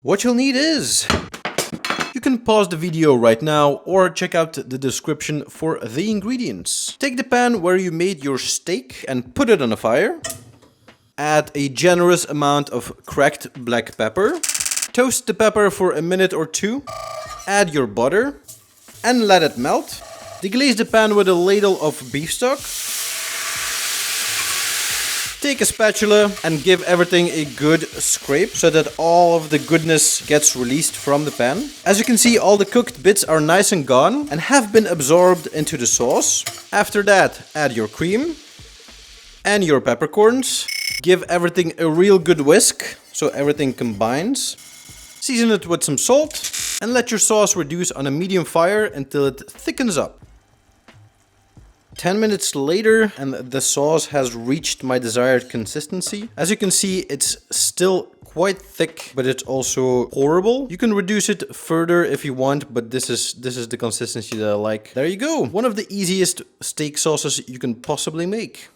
What you'll need is... You can pause the video right now or check out the description for the ingredients. Take the pan where you made your steak and put it on a fire. Add a generous amount of cracked black pepper. Toast the pepper for a minute or two. Add your butter and let it melt. Deglaze the pan with a ladle of beef stock. Take a spatula and give everything a good scrape so that all of the goodness gets released from the pan. As you can see, all the cooked bits are nice and gone and have been absorbed into the sauce. After that, add your cream and your peppercorns. Give everything a real good whisk so everything combines. Season it with some salt and let your sauce reduce on a medium fire until it thickens up. 10 minutes later and the sauce has reached my desired consistency. As you can see, it's still quite thick, but it's also pourable. You can reduce it further if you want, but this is the consistency that I like. There you go. One of the easiest steak sauces you can possibly make.